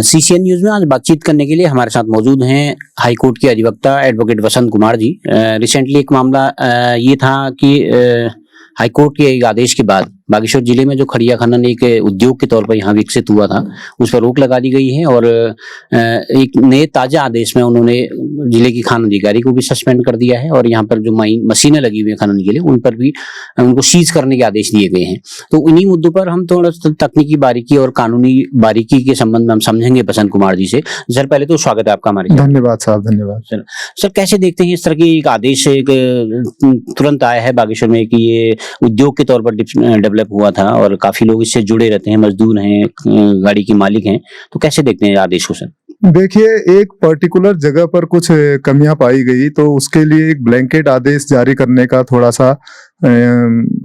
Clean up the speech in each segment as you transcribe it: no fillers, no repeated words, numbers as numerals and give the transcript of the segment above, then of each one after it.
CCN news में आज बातचीत करने के लिए हमारे साथ मौजूद हैं हाई कोर्ट के अधिवक्ता एडवोकेट वसंत कुमार जी। रिसेंटली एक मामला ये था कि हाई कोर्ट के एक आदेश के बाद बागेश्वर जिले में जो खड़िया खनन एक उद्योग के तौर पर यहाँ विकसित हुआ था, उस पर रोक लगा दी गई है और एक नए ताजा आदेश में उन्होंने जिले की खान अधिकारी को भी सस्पेंड कर दिया है और यहाँ पर जो मशीनें लगी हुई हैं खनन के लिए उन पर भी उनको सीज करने के आदेश दिए गए हैं। तो इन्हीं मुद्दों पर हम थोड़ा तकनीकी बारीकी और कानूनी बारीकी के संबंध में हम समझेंगे वसंत कुमार जी से। सर पहले तो स्वागत है आपका हमारे। धन्यवाद साहब, धन्यवाद। सर कैसे देखते हैं इस तरह की एक आदेश एक तुरंत आया है बागेश्वर में कि ये उद्योग के तौर पर डेवलप हुआ था और काफी लोग इससे जुड़े रहते हैं, मजदूर हैं, गाड़ी के मालिक हैं, तो कैसे देखते हैं आदेश को सर? देखिए, एक पर्टिकुलर जगह पर कुछ कमियां पाई गई तो उसके लिए एक ब्लैंकेट आदेश जारी करने का थोड़ा सा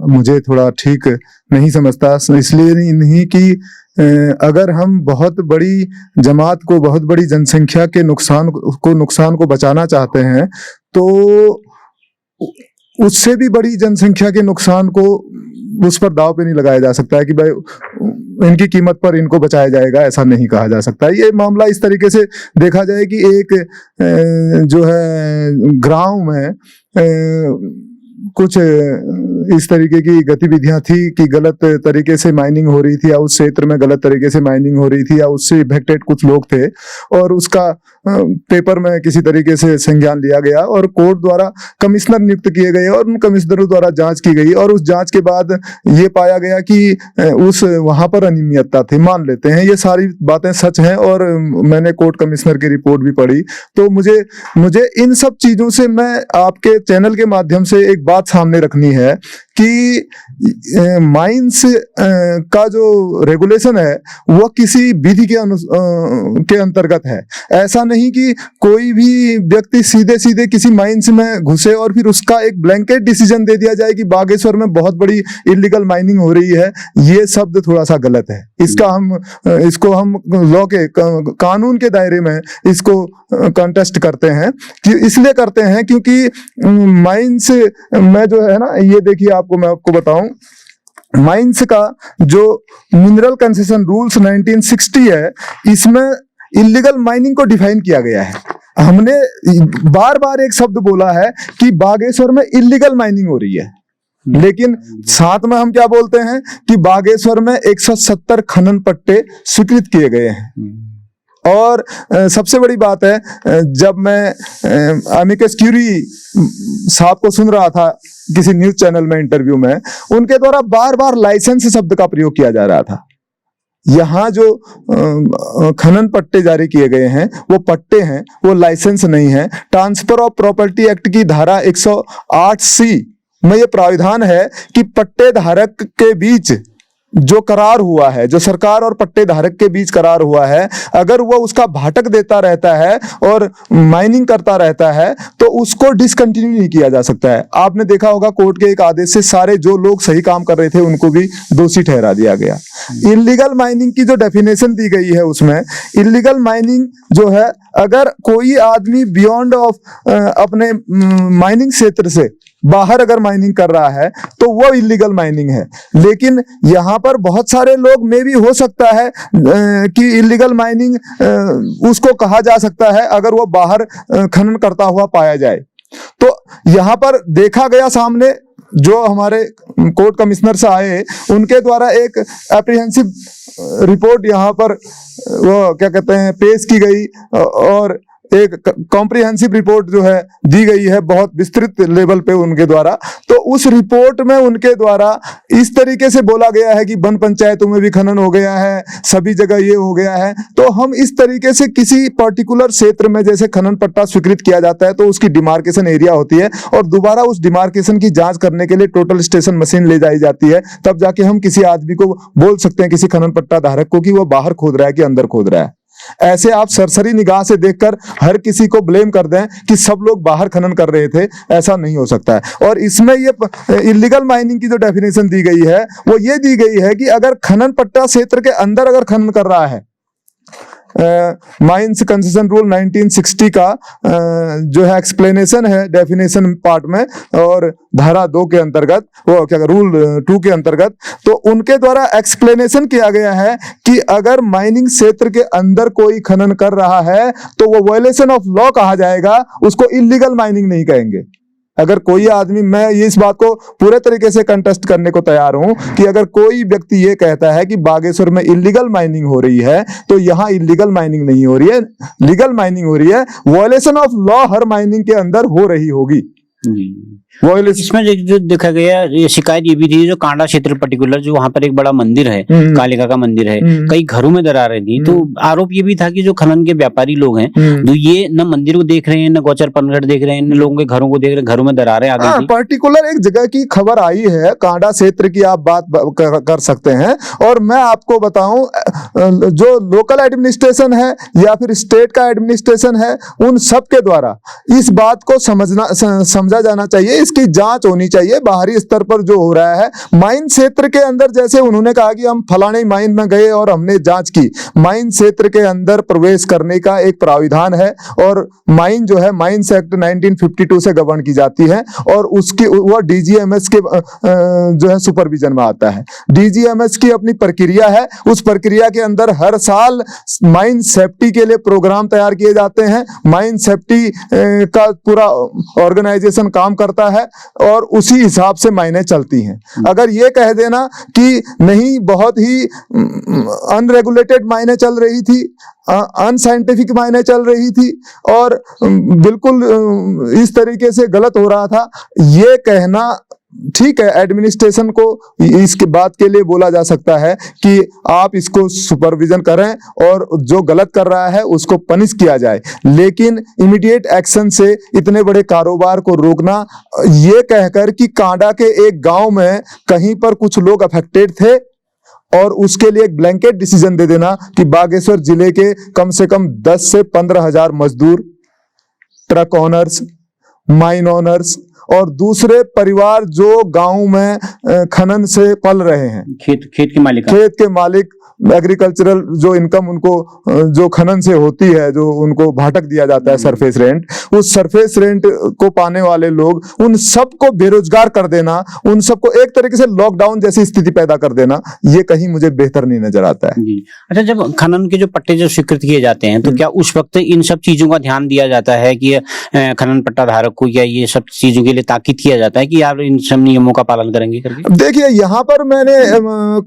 मुझे थोड़ा ठीक नहीं समझता। इसलिए नहीं कि अगर हम बहुत बड़ी जमात को, बहुत बड़ी जनसंख्या के नुकसान को बचाना चाहते हैं तो उससे भी बड़ी जनसंख्या के नुकसान को उस पर दाव पे नहीं लगाया जा सकता है कि भाई इनकी कीमत पर इनको बचाया जाएगा, ऐसा नहीं कहा जा सकता। ये मामला इस तरीके से देखा जाए कि एक जो है गांव में कुछ इस तरीके की गतिविधियां थी कि गलत तरीके से माइनिंग हो रही थी या उस क्षेत्र में गलत तरीके से माइनिंग हो रही थी या उससे इफेक्टेड कुछ लोग थे और उसका पेपर में किसी तरीके से संज्ञान लिया गया और कोर्ट द्वारा कमिश्नर नियुक्त किए गए और उन कमिश्नरों द्वारा जांच की गई और उस जांच के बाद ये पाया गया कि उस वहां पर अनियमितता थी। मान लेते हैं ये सारी बातें सच हैं और मैंने कोर्ट कमिश्नर की रिपोर्ट भी पढ़ी, तो मुझे इन सब चीजों से मैं आपके चैनल के माध्यम से एक बात सामने रखनी है कि माइंस का जो रेगुलेशन है वो किसी विधि के अंतर्गत है। ऐसा नहीं कि कोई भी व्यक्ति सीधे सीधे किसी माइंस में घुसे और फिर उसका एक ब्लैंकेट डिसीजन दे दिया जाए कि बागेश्वर में बहुत बड़ी इलीगल माइनिंग हो रही है। ये शब्द थोड़ा सा गलत है। इसको हम लॉ के कानून के दायरे में इसको कंटेस्ट करते हैं कि इसलिए करते हैं क्योंकि माइंस में जो है ना, ये देखिए मैं आपको बताऊं, माइंस का जो मिनरल कंसेशन रूल्स 1960 है, इसमें इलीगल माइनिंग को डिफाइन किया गया है। हमने बार बार एक शब्द बोला है कि बागेश्वर में इलीगल माइनिंग हो रही है, लेकिन साथ में हम क्या बोलते हैं कि बागेश्वर में 170 खनन पट्टे स्वीकृत किए गए हैं। और सबसे बड़ी बात है, जब मैं अमिकस क्यूरी साहब को सुन रहा था किसी न्यूज चैनल में इंटरव्यू में, उनके द्वारा बार बार लाइसेंस शब्द का प्रयोग किया जा रहा था। यहाँ जो खनन पट्टे जारी किए गए हैं वो पट्टे हैं, वो लाइसेंस नहीं है। ट्रांसफर ऑफ प्रॉपर्टी एक्ट की धारा 108C में ये प्राविधान है कि पट्टे धारक के बीच जो करार हुआ है, जो सरकार और पट्टे धारक के बीच करार हुआ है, अगर वो उसका भाटक देता रहता है और माइनिंग करता रहता है तो उसको डिसकंटिन्यू नहीं किया जा सकता है। आपने देखा होगा कोर्ट के एक आदेश से सारे जो लोग सही काम कर रहे थे उनको भी दोषी ठहरा दिया गया। इलीगल माइनिंग की जो डेफिनेशन दी गई है उसमें इलीगल माइनिंग जो है, अगर कोई आदमी बियॉन्ड ऑफ अपने माइनिंग क्षेत्र से बाहर अगर माइनिंग कर रहा है तो वो इलीगल माइनिंग है। लेकिन यहाँ पर बहुत सारे लोग में भी हो सकता है कि इलीगल माइनिंग उसको कहा जा सकता है अगर वो बाहर खनन करता हुआ पाया जाए। तो यहाँ पर देखा गया सामने जो हमारे कोर्ट कमिश्नर से आए, उनके द्वारा एक एप्रीहेंसिव रिपोर्ट यहाँ पर वो क्या कहते हैं पेश की गई और एक कॉम्प्रिहेंसिव रिपोर्ट जो है दी गई है बहुत विस्तृत लेवल पे उनके द्वारा। तो उस रिपोर्ट में उनके द्वारा इस तरीके से बोला गया है कि वन पंचायतों में भी खनन हो गया है, सभी जगह ये हो गया है। तो हम इस तरीके से किसी पर्टिकुलर क्षेत्र में जैसे खनन पट्टा स्वीकृत किया जाता है तो उसकी डिमार्केशन एरिया होती है और दोबारा उस डिमार्केशन की जांच करने के लिए टोटल स्टेशन मशीन ले जाई जाती है, तब जाके हम किसी आदमी को बोल सकते हैं, किसी खनन पट्टा धारक को, कि वो बाहर खोद रहा है कि अंदर खोद रहा है। ऐसे आप सरसरी निगाह से देखकर हर किसी को ब्लेम कर दें कि सब लोग बाहर खनन कर रहे थे, ऐसा नहीं हो सकता है। और इसमें ये इलीगल माइनिंग की जो डेफिनेशन दी गई है वो ये दी गई है कि अगर खनन पट्टा क्षेत्र के अंदर अगर खनन कर रहा है माइंस कंसेशन रूल 1960 का जो है एक्सप्लेनेशन है डेफिनेशन पार्ट में, और धारा 2 के अंतर्गत, वो क्या रूल 2 के अंतर्गत, तो उनके द्वारा एक्सप्लेनेशन किया गया है कि अगर माइनिंग क्षेत्र के अंदर कोई खनन कर रहा है तो वो वायलेशन ऑफ लॉ कहा जाएगा, उसको इलीगल माइनिंग नहीं कहेंगे। अगर कोई आदमी, मैं इस बात को पूरे तरीके से कंटेस्ट करने को तैयार हूं कि अगर कोई व्यक्ति ये कहता है कि बागेश्वर में इलीगल माइनिंग हो रही है, तो यहाँ इलीगल माइनिंग नहीं हो रही है, लीगल माइनिंग हो रही है। Violation of law her mining के अंदर हो रही होगी। इसमें जो देखा गया, ये शिकायत ये भी थी, जो कांडा क्षेत्र पर्टिकुलर, जो वहां पर एक बड़ा मंदिर है, कालिका का मंदिर है, कई घरों में दरारें थी, तो आरोप ये भी था कि जो खनन के व्यापारी लोग हैं, तो ये न मंदिर को देख रहे हैं, न गौचर पनघट देख रहे हैं, न लोगों के घरों को देख रहे हैं, घरों में दरारें आ गई थी। पर्टिकुलर एक जगह की खबर आई है, कांडा क्षेत्र की आप बात कर सकते हैं, और मैं आपको बताऊं, जो लोकल एडमिनिस्ट्रेशन है या फिर स्टेट का एडमिनिस्ट्रेशन है, उन सब के द्वारा इस बात को समझा जाना चाहिए, इसकी जांच होनी चाहिए बाहरी स्तर पर जो हो रहा है। माइन क्षेत्र के अंदर, जैसे उन्होंने कहा कि हम फलाने माइन में गए और हमने जांच की, माइन क्षेत्र के अंदर प्रवेश करने का एक प्राविधान है, और माइन जो है, माइंस एक्ट 1952 से गवर्न की जाती है, और उसकी वह डीजीएमएस के जो है सुपरविजन में आता है। डीजीएमएस की अपनी प्रक्रिया है, उस प्रक्रिया के अंदर हर साल माइन सेफ्टी के लिए प्रोग्राम तैयार किए जाते हैं। माइन सेफ्टी का पूरा ऑर्गेनाइजेशन काम करता है और उसी हिसाब से मायने चलती हैं। अगर ये कह देना कि नहीं, बहुत ही अनरेगुलेटेड मायने चल रही थी, अनसाइंटिफिक मायने चल रही थी, और बिल्कुल इस तरीके से गलत हो रहा था, ये कहना ठीक है, एडमिनिस्ट्रेशन को इसके बात के लिए बोला जा सकता है कि आप इसको सुपरविजन करें और जो गलत कर रहा है उसको पनिश किया जाए, लेकिन इमीडिएट एक्शन से इतने बड़े कारोबार को रोकना, ये कहकर कि कांडा के एक गांव में कहीं पर कुछ लोग अफेक्टेड थे और उसके लिए एक ब्लैंकेट डिसीजन दे देना कि बागेश्वर जिले के कम से कम 10 से 15 हजार मजदूर, ट्रक ऑनर्स, माइन ऑनर्स और दूसरे परिवार जो गांव में खनन से पल रहे हैं, खेत के मालिक, एग्रीकल्चरल जो इनकम उनको जो खनन से होती है, जो उनको भाटक दिया जाता है सरफेस रेंट, उस सरफेस रेंट को पाने वाले लोग, उन सबको बेरोजगार कर देना, उन सबको एक तरीके से लॉकडाउन जैसी स्थिति पैदा कर देना, ये कहीं मुझे बेहतर नहीं नजर आता है। जी। अच्छा, जब खनन के जो पट्टे जो स्वीकृत किए जाते हैं, तो क्या उस वक्त इन सब चीजों का ध्यान दिया जाता है कि खनन पट्टा धारक को, या ये सब चीजों के लिए ताकीद किया जाता है कि आप इन सब नियमों का पालन करेंगे करके? देखिए, यहाँ पर मैंने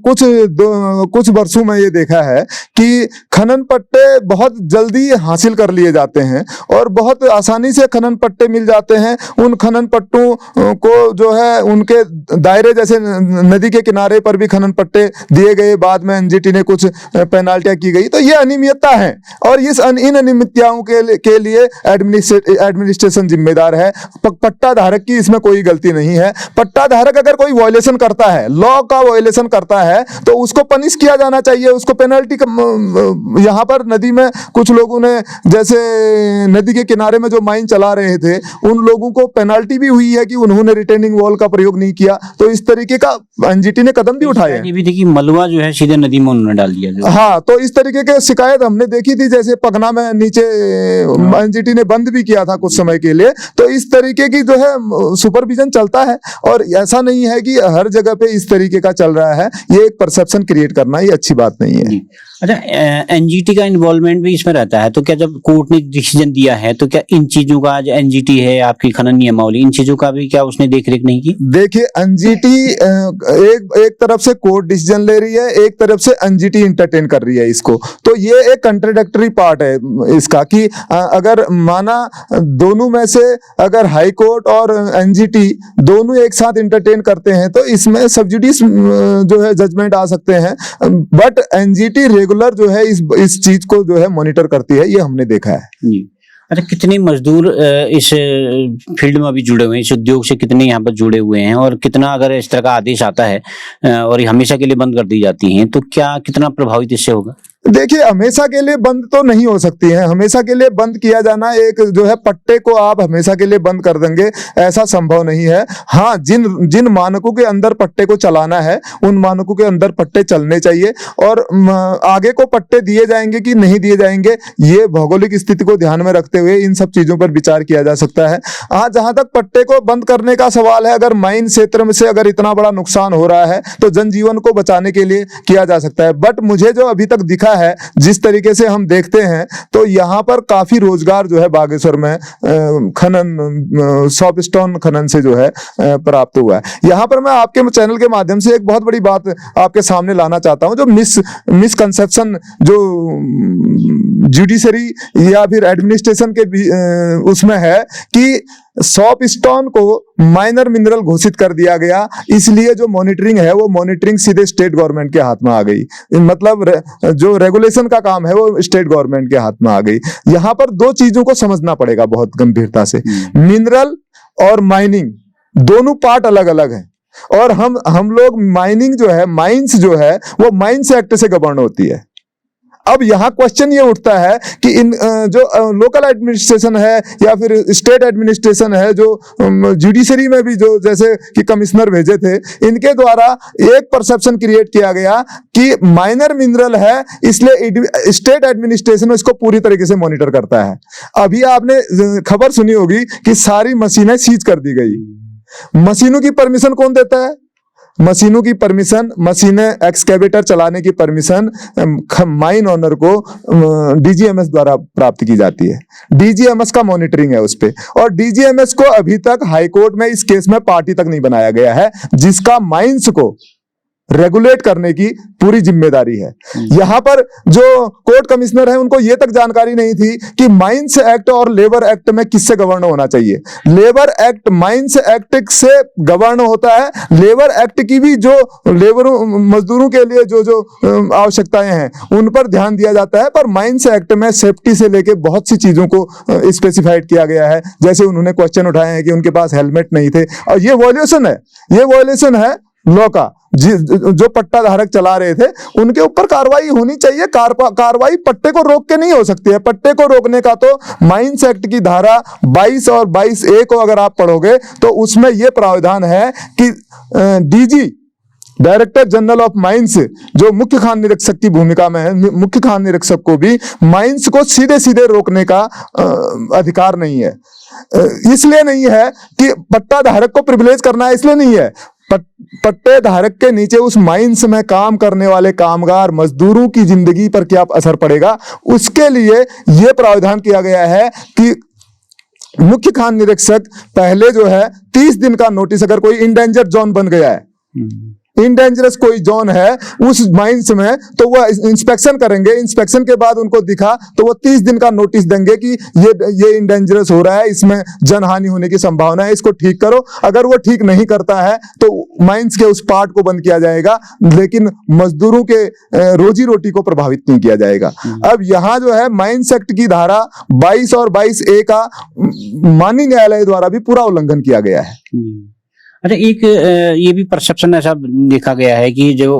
कुछ वर्षों में ये देखा है कि खनन पट्टे बहुत जल्दी हासिल कर लिए जाते हैं और बहुत आसानी से खनन पट्टे मिल जाते हैं। उन खनन पट्टों को जो है उनके दायरे, जैसे नदी के किनारे पर भी खनन पट्टे दिए गए, बाद में एनजीटी ने कुछ पेनाल्टियां की गई, तो ये अनियमितता है और इन अनियमितताओं के लिए एडमिनिस्ट्रेशन जिम्मेदार है। पट्टा धारक की इसमें कोई गलती नहीं है। पट्टा धारक अगर कोई वायलेशन करता है, लॉ का वायलेशन करता है, तो उसको पनिश किया जाना चाहिए, उसको पेनल्टी। यहाँ पर नदी में कुछ लोगों ने, जैसे नदी के किनारे में जो माइन चला रहे थे, उन लोगों को पेनल्टी भी हुई है कि उन्होंने रिटेनिंग वॉल का प्रयोग नहीं किया, तो इस तरीके का एनजीटी ने कदम भी उठाए हैं। ये भी थी कि मलबा जो है सीधे नदी में उन्होंने डाल दिया। हाँ, तो इस तरीके के शिकायत हमने देखी थी, जैसे पगना में नीचे एनजीटी ने बंद भी किया था कुछ समय के लिए। तो इस तरीके की जो है सुपरविजन चलता है और ऐसा नहीं है कि हर जगह पे इस तरीके का चल रहा है। ये एक परसेप्शन क्रिएट करना ये अच्छी बात नहीं है। अच्छा, एनजीटी का इन्वॉल्वमेंट भी इसमें रहता है, तो क्या जब कोर्ट ने डिसीजन दिया है तो क्या इन चीजों का, जो एनजीटी है आपकी खनन नियमावली, इन चीजों का भी क्या उसने देखरेख नहीं की? देखिए, एनजीटी एक तरफ से कोर्ट डिसीजन ले रही है, एक तरफ से एनजीटी इंटरटेन कर रही है इसको, तो ये एक कंट्राडिक्टरी पार्ट है इसका कि अगर माना दोनों में से अगर हाई कोर्ट और एनजीटी दोनों एक साथ इंटरटेन करते हैं तो इसमें सब्जुडिस जो है जजमेंट आ सकते हैं, बट एनजीटी रेगुलर जो है इस चीज को जो है मॉनिटर करती है, ये हमने देखा है। जी। अच्छा, कितने मजदूर इस फील्ड में अभी जुड़े हुए हैं, इस उद्योग से कितने यहाँ पर जुड़े हुए हैं, और कितना अगर इस तरह का आदेश आता है और ये हमेशा के लिए बंद कर दी जाती हैं, तो क्या कितना प्रभावित इससे होगा? देखिए, हमेशा के लिए बंद तो नहीं हो सकती है। हमेशा के लिए बंद किया जाना, एक जो है पट्टे को आप हमेशा के लिए बंद कर देंगे, ऐसा संभव नहीं है। हाँ, जिन जिन मानकों के अंदर पट्टे को चलाना है उन मानकों के अंदर पट्टे चलने चाहिए, और आगे को पट्टे दिए जाएंगे कि नहीं दिए जाएंगे, ये भौगोलिक स्थिति को ध्यान में रखते हुए इन सब चीजों पर विचार किया जा सकता है। हाँ, जहां तक पट्टे को बंद करने का सवाल है, अगर माइन क्षेत्र में से अगर इतना बड़ा नुकसान हो रहा है तो जनजीवन को बचाने के लिए किया जा सकता है। बट मुझे जो अभी तक दिखा है, जिस तरीके से हम देखते हैं, तो यहाँ पर काफी रोजगार जो है बागेश्वर में खनन, सॉपस्टोन खनन से जो है प्राप्त हुआ है। यहाँ पर मैं आपके चैनल के माध्यम से एक बहुत बड़ी बात आपके सामने लाना चाहता हूँ, जो मिसकंसेप्शन जो जुडिशरी या फिर एडमिनिस्ट्रेशन के उसमें है कि सॉपस्टोन को माइनर मिनरल घोषित कर दिया गया, इसलिए जो मॉनिटरिंग है वो मॉनिटरिंग सीधे स्टेट गवर्नमेंट के हाथ में आ गई। मतलब जो रेगुलेशन का काम है वो स्टेट गवर्नमेंट के हाथ में आ गई। यहाँ पर दो चीजों को समझना पड़ेगा बहुत गंभीरता से। मिनरल और माइनिंग दोनों पार्ट अलग अलग हैं, और हम लोग माइनिंग जो है, माइंस जो है, वो माइंस एक्ट से गवर्न होती है। अब यहाँ क्वेश्चन ये उठता है कि इन जो लोकल एडमिनिस्ट्रेशन है या फिर स्टेट एडमिनिस्ट्रेशन है, जो जुडिशरी में भी जो जैसे कि कमिश्नर भेजे थे, इनके द्वारा एक परसेप्शन क्रिएट किया गया कि माइनर मिनरल है, इसलिए स्टेट एडमिनिस्ट्रेशन इसको पूरी तरीके से मॉनिटर करता है। अभी आपने खबर सुनी होगी कि सारी मशीनें सीज कर दी गई। मशीनों की परमिशन कौन देता है? मशीनों की परमिशन, मशीनें एक्सकेवेटर चलाने की परमिशन माइन ओनर को डीजीएमएस द्वारा प्राप्त की जाती है। डीजीएमएस का मॉनिटरिंग है उस पे, और डीजीएमएस को अभी तक हाईकोर्ट में इस केस में पार्टी तक नहीं बनाया गया है, जिसका माइंस को रेगुलेट करने की पूरी जिम्मेदारी है। यहां पर जो कोर्ट कमिश्नर है, उनको यह तक जानकारी नहीं थी कि माइंस एक्ट और लेबर एक्ट में किससे गवर्न होना चाहिए। लेबर एक्ट माइंस एक्ट से गवर्न होता है। लेबर एक्ट की भी जो मजदूरों के लिए जो आवश्यकताएं हैं उन पर ध्यान दिया जाता है, पर माइंस एक्ट में सेफ्टी से लेके बहुत सी चीजों को स्पेसिफाइड किया गया है। जैसे उन्होंने क्वेश्चन उठाए हैं कि उनके पास हेलमेट नहीं थे, और ये वॉल्यूशन है लॉ का। जो पट्टा धारक चला रहे थे उनके ऊपर कार्रवाई होनी चाहिए। कार्रवाई पट्टे को रोक के नहीं हो सकती है। पट्टे को रोकने का तो माइंस एक्ट की धारा 22 और 22A को अगर आप पढ़ोगे तो उसमें यह प्रावधान है कि DG, director general of mines, जो मुख्य खान निरीक्षक की भूमिका में है, मुख्य खान निरीक्षक को भी माइंस को सीधे सीधे रोकने का अधिकार नहीं है। इसलिए नहीं है कि पट्टा धारक को प्रिविलेज करना है, इसलिए नहीं है। पट्टे धारक के नीचे उस माइंस में काम करने वाले कामगार मजदूरों की जिंदगी पर क्या असर पड़ेगा, उसके लिए यह प्रावधान किया गया है कि मुख्य खान निरीक्षक पहले जो है 30 दिन का नोटिस, अगर कोई इंडेंजर जोन बन गया है, इंडेंजरस कोई जोन है उस माइंस में, तो वो इंस्पेक्शन करेंगे। इंस्पेक्शन के बाद उनको दिखा तो वो 30 दिन का नोटिस देंगे कि ये इंडेंजरस हो रहा है, इसमें जनहानि होने की संभावना है, इसको ठीक करो। अगर वो ठीक नहीं करता है तो माइंस के उस पार्ट को बंद किया जाएगा, लेकिन मजदूरों के रोजी रोटी को प्रभावित नहीं किया जाएगा। अब यहाँ जो है माइंस एक्ट की धारा 22 और 22A का माननीय न्यायालय द्वारा भी पूरा उल्लंघन किया गया है। अच्छा, एक ये भी परसेप्शन ऐसा देखा गया है कि जो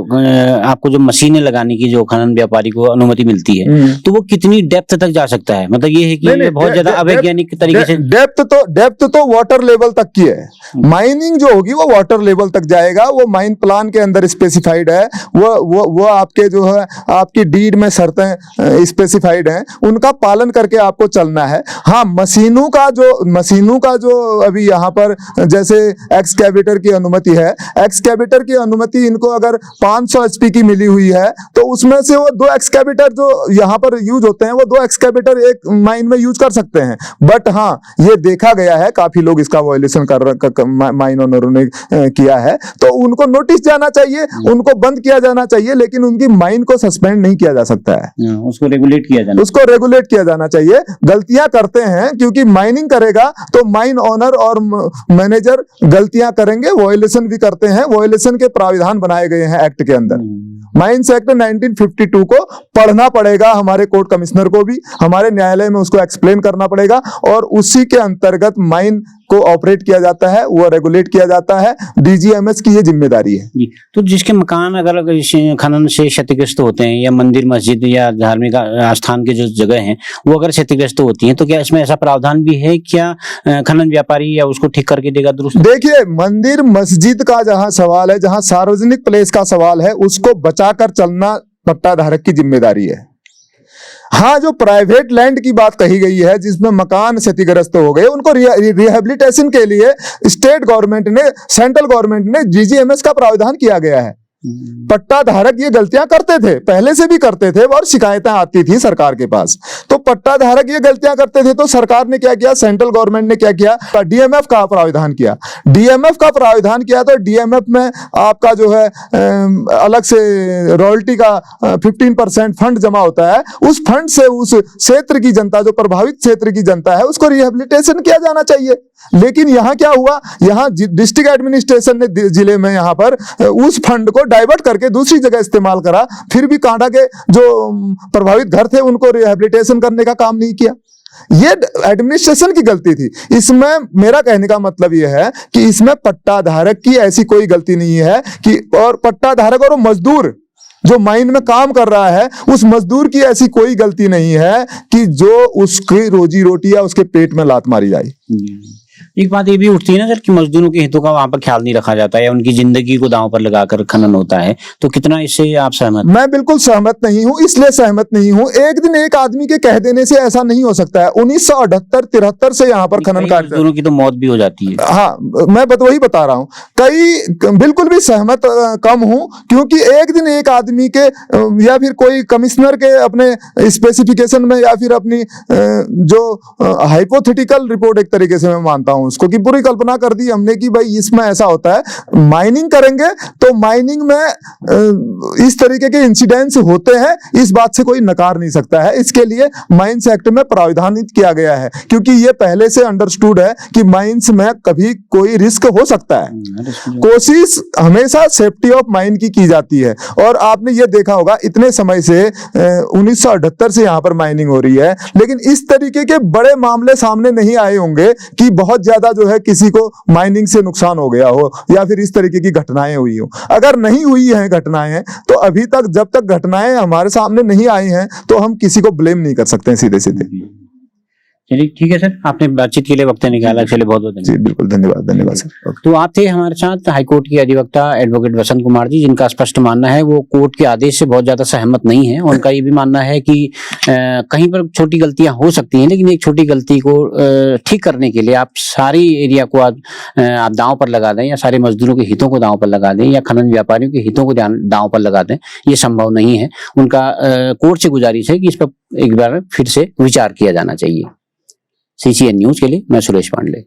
आपको जो मशीनें लगाने की जो खनन व्यापारी को अनुमति मिलती है, तो वो कितनी डेप्थ तक जा सकता है? मतलब ये है कि बहुत ज्यादा अवैज्ञानिक तरीके से डेप्थ तो वाटर लेवल तक की है। माइनिंग जो होगी वो वाटर लेवल तक जाएगा, वो माइन प्लान के अंदर स्पेसिफाइड है। वो आपके जो है आपकी डीड में शर्तें स्पेसिफाइड हैं, उनका पालन करके आपको चलना है। हाँ, मशीनों का जो अभी यहाँ पर जैसे एक्सकैवेटर की अनुमति है, एक्सकैवेटर की अनुमति इनको अगर 500 HP की मिली हुई है तो उसमें से वो 2 एक्सकैवेटर जो यहाँ पर यूज होते हैं, वो 2 एक्सकैवेटर एक माइन में यूज कर सकते हैं। बट हाँ, ये देखा गया है काफी लोग इसका वायलेशन माइन ओनरों ने किया है, तो उनको नोटिस जाना चाहिए, उनको बंद किया जाना चाहिए, लेकिन उनकी माइन को सस्पेंड नहीं किया जा सकता है। उसको रेगुलेट किया जाना चाहिए। गलतियां करते हैं, क्योंकि माइनिंग करेगा तो माइन ओनर और मैनेजर गलतियां करेंगे, वॉयलेशन भी करते हैं। वॉयलेशन के प्राविधान बनाए गए हैं एक्ट के अंदर। माइंस एक्ट 1952 को पढ़ना पड़ेगा हमारे कोर्ट कमिश्नर को भी, हमारे न्यायालय में उसको एक्सप्लेन करना पड़ेगा, और उसी के अंतर्गत माइन को ऑपरेट किया जाता है, वो रेगुलेट किया जाता है। डीजीएमएस की ये जिम्मेदारी है जी। तो जिसके मकान अगर खनन से क्षतिग्रस्त होते हैं, या मंदिर मस्जिद या धार्मिक स्थान के जो जगह हैं वो अगर क्षतिग्रस्त होती हैं, तो क्या इसमें ऐसा प्रावधान भी है क्या, खनन व्यापारी या उसको ठीक करके देगा दुरुस्त? देखिए, मंदिर मस्जिद का जहां सवाल है, जहां सार्वजनिक प्लेस का सवाल है, उसको बचाकर चलना पट्टा धारक की जिम्मेदारी है। हाँ, जो प्राइवेट लैंड की बात कही गई है जिसमें मकान क्षतिग्रस्त हो गए, उनको रिहेबिलिटेशन के लिए स्टेट गवर्नमेंट ने, सेंट्रल गवर्नमेंट ने जीजीएमएस का प्रावधान किया गया है। पट्टा धारक ये गलतियां करते थे, पहले से भी करते थे और शिकायतें आती थी सरकार के पास। तो पट्टा धारक ये गलतियां करते थे तो सरकार ने क्या किया, सेंट्रल गवर्नमेंट ने क्या किया, डीएमएफ का प्रावधान किया। डीएमएफ का प्रावधान किया तो डीएमएफ में आपका जो है अलग से रॉयल्टी का 15% फंड जमा होता है। उस फंड से उस क्षेत्र की जनता, जो प्रभावित क्षेत्र की जनता है, उसको रिहेबिलिटेशन किया जाना चाहिए। लेकिन यहाँ क्या हुआ, यहाँ डिस्ट्रिक्ट एडमिनिस्ट्रेशन ने जिले में यहाँ पर उस फंड को डाइवर्ट करके दूसरी जगह इस्तेमाल करा, फिर भी कांडा के जो प्रभावित घर थे उनको रिहेबिलिटेशन करने का काम नहीं किया। ये एडमिनिस्ट्रेशन की गलती थी। इसमें मेरा कहने का मतलब यह है कि इसमें पट्टा धारक की ऐसी कोई गलती नहीं है कि, और पट्टा धारक और मजदूर जो माइन में काम कर रहा है, उस मजदूर की ऐसी कोई गलती नहीं है कि जो उसकी रोजी रोटी या उसके पेट में लात मारी जाए। एक बात ये भी उठती है ना सर कि मजदूरों के हितों का वहां पर ख्याल नहीं रखा जाता है, या उनकी जिंदगी को दांव पर लगाकर खनन होता है, तो कितना इससे आप सहमत? मैं बिल्कुल सहमत नहीं हूं, इसलिए सहमत नहीं हूं, एक दिन एक आदमी के कह देने से ऐसा नहीं हो सकता है। 1978-73 से यहाँ पर खनन कार्य, मजदूरों की तो मौत भी हो जाती है। हाँ, मैं वही बता रहा हूं, कई बिल्कुल भी सहमत कम हूं, क्योंकि एक दिन एक आदमी के या फिर कोई कमिश्नर के अपने स्पेसिफिकेशन में, या फिर अपनी जो हाइपोथेटिकल रिपोर्ट एक तरीके से मैं मानता हूं उसको, कि पूरी कल्पना कर दी हमने कि भाई इसमें ऐसा होता है, माइनिंग करेंगे तो माइनिंग में इस तरीके के इंसिडेंट्स होते हैं, इस बात से कोई नकार नहीं सकता है। इसके लिए माइंस एक्ट में प्रावधानित किया गया है, क्योंकि ये पहले से अंडरस्टूड है कि माइंस में कभी कोई रिस्क हो सकता है। कोशिश हमेशा सेफ्टी ऑफ माइन की जाती है। और आपने ये देखा होगा, इतने समय से 1978 से यहाँ पर माइनिंग हो रही है, लेकिन इस तरीके के बड़े मामले सामने नहीं आए होंगे कि बहुत ज्यादा जो है किसी को माइनिंग से नुकसान हो गया हो, या फिर इस तरीके की घटनाएं हुई हो। अगर नहीं हुई हैं घटनाएं, तो अभी तक जब तक घटनाएं हमारे सामने नहीं आई हैं तो हम किसी को ब्लेम नहीं कर सकते हैं सीधे सीधे। चलिए ठीक है सर, आपने बातचीत के लिए वक्त निकाला, चलिए बहुत बहुत जी बिल्कुल, धन्यवाद। धन्यवाद सर। तो आप थे हमारे साथ हाईकोर्ट के अधिवक्ता एडवोकेट वसंत कुमार जी, जिनका स्पष्ट मानना है वो कोर्ट के आदेश से बहुत ज्यादा सहमत नहीं है। उनका ये भी मानना है कि कहीं पर छोटी गलतियां हो सकती हैं, लेकिन एक छोटी गलती को ठीक करने के लिए आप सारी एरिया को आप दांव पर लगा दें, या सारे मजदूरों के हितों को दांव पर लगा दें, या खनन व्यापारियों के हितों को दांव पर लगा दें, ये संभव नहीं है। उनका कोर्ट से गुजारिश है कि इस पर एक बार फिर से विचार किया जाना चाहिए। CCN न्यूज के लिए मैं सुरेश पांडे।